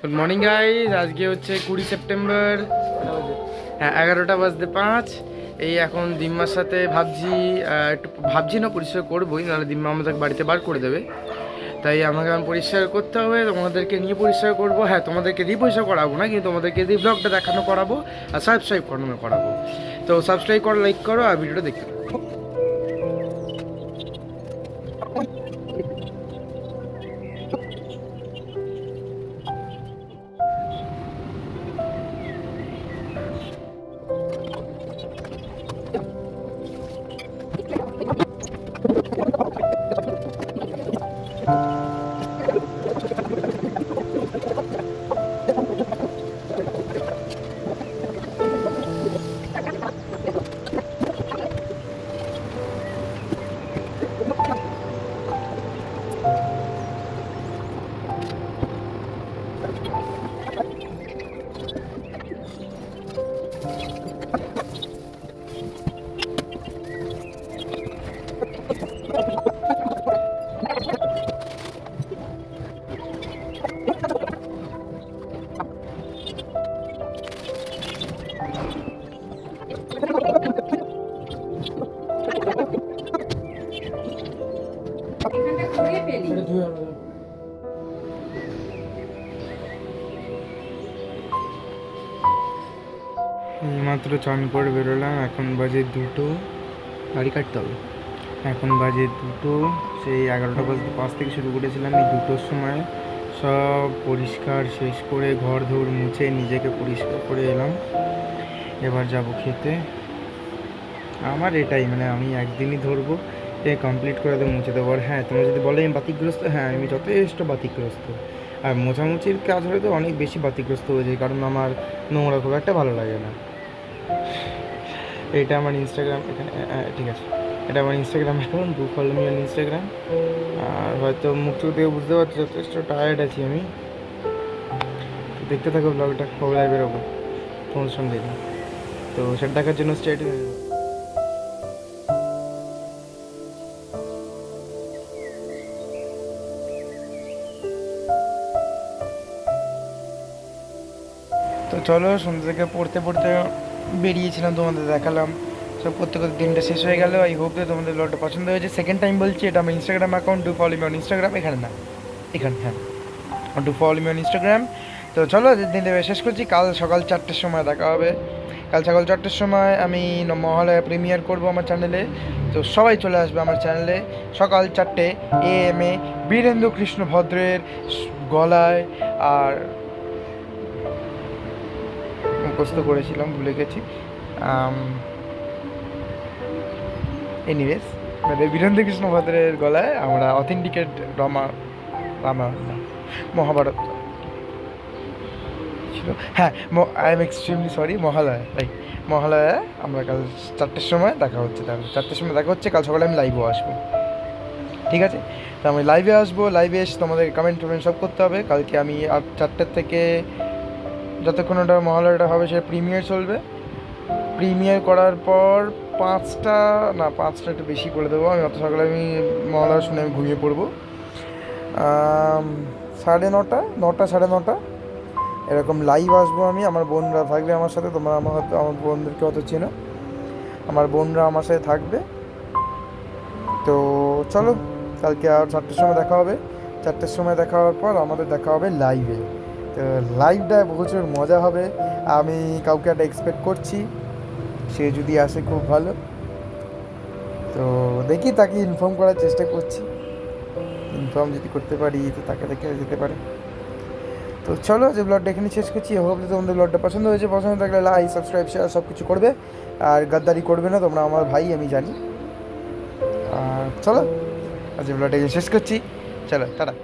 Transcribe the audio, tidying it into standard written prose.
Good morning guys. আজকে হচ্ছে 20 September. হ্যাঁ, 11:05। এই এখন দিম্মার সাথে ভাবছি, একটু ভাবছি না, পরিষ্কার করবোই, নাহলে দিম্মা আমাদের বাড়িতে বার করে দেবে। তাই আমাকে এখন পরিষ্কার করতে হবে, তোমাদেরকে নিয়ে পরিষ্কার করবো। হ্যাঁ, তোমাদেরকে দিয়ে পরিষ্কার করাবো না, কিন্তু তোমাদেরকে দিয়ে ব্লগটা দেখানো করাবো আর সাবস্ক্রাইব করানো করাবো। তো সাবস্ক্রাইব করো, লাইক করো আর ভিডিওটা দেখতে থাকো। মাত্র চান করে বেরোলাম, এখন বাজে 2টো। গাড়ি কাটতে হবে। এখন বাজে 2টো, সেই 11:05 থেকে শুরু করেছিলাম। এই 2টোর সময় সব পরিষ্কার শেষ করে ঘর ধর মুছে নিজেকে পরিষ্কার করে এলাম। এবার যাব খেতে। আমার এটাই, মানে আমি একদিনই ধরবো, কমপ্লিট করে দেবো, মুছে দেবো। আর হ্যাঁ, তোমরা যদি বলো আমি বাতিগ্রস্ত, হ্যাঁ আমি যথেষ্ট বাতিগ্রস্ত। আর মোছামুছির কাজ হলে তো অনেক বেশি বাতিগ্রস্ত হয়ে যায়, কারণ আমার নোংরা খুব একটা ভালো লাগে না। এটা আমার ইনস্টাগ্রাম, এখানে ঠিক আছে, এটা আমার Instagram account, do follow me on Instagram. আর হয়তো মুখ চোখ দিয়ে বুঝতে পারছি যথেষ্ট টায়ার্ড আছি আমি। দেখতে থাকো ব্লগটা, কবে লাইভ বেরোবো তোমাদের সঙ্গে। তো সেটা দেখার জন্য স্টেট। তো চলো, সন্ধ্যা থেকে পড়তে পড়তে বেরিয়েছিলাম, তোমাদের দেখালাম, সব করতে করতে দিনটা শেষ হয়ে গেল। আই হোপ যে তোমাদের ব্লগটা পছন্দ হয়েছে। সেকেন্ড টাইম বলছি, এটা আমার Instagram account, do follow me on Instagram. এখানে না, এখানে, হ্যাঁ, do follow me on Instagram. তো চলো, দিন শেষ করছি। কাল সকাল 4টের সময় দেখা হবে। কাল সকাল 4টের সময় আমি মহালয়া প্রিমিয়ার করবো আমার চ্যানেলে। তো সবাই চলে আসবে আমার চ্যানেলে সকাল 4টে AM এ। বীরেন্দ্র কৃষ্ণ ভদ্রের গলায়, আর মুখস্থ করেছিলাম, ভুলে গেছি। এনিওয়েজ, মানে বীরেন্দ্র কৃষ্ণ ভদ্রের গলায় আমরা অথেন্টিকেট রামায়ণ না, মহাভারত ছিল, হ্যাঁ, I am extremely sorry, Mahalaya, right, Mahalaya. আমরা কাল 4টের সময় দেখা হচ্ছে, তাহলে 4টের সময় দেখা হচ্ছে। কাল সকালে আমি লাইভও আসবো, ঠিক আছে? তো আমি লাইভে আসবো, লাইভে এসে তোমাদের কমেন্ট সব করতে হবে। কালকে আমি 4টের থেকে যতক্ষণ ওটা মহালয়াটা হবে সে প্রিমিয়ার চলবে। প্রিমিয়ার করার পর 5টা একটু বেশি করে দেবো আমি, অত সকালে আমি মহালয়া শুনে আমি ঘুমিয়ে পড়বো। 9:30, 9টা 9:30 এরকম লাইভ আসবো আমি। আমার বোনরা থাকবে আমার সাথে, তোমরা আমার হয়তো আমার বোনদেরকে অত চেনো, আমার বোনরা আমার সাথে থাকবে। তো চলো, কালকে আর 4টের সময় দেখা হবে। 4টের সময় দেখা হওয়ার পর আমাদের দেখা হবে লাইভে। তো লাইভটা প্রচুর মজা হবে। আমি কাউকে একটা এক্সপেক্ট করছি, সে যদি আসে খুব ভালো। তো দেখি, তাকে ইনফর্ম করার চেষ্টা করছি। ইনফর্ম যদি করতে পারি তো তাকে দেখে যেতে পারে। তো চলো, যে ব্লগটা এখানে শেষ করছি। হোপ যে তোমাদের ব্লগটা পছন্দ হয়েছে। পছন্দ থাকলে লাইক, সাবস্ক্রাইব, শেয়ার সব কিছু করবে। আর গাদ্দারি করবে না, তোমরা আমার ভাই, আমি জানি। আর চলো, আজ ব্লগটা এখানে শেষ করছি। চলো, টাটা।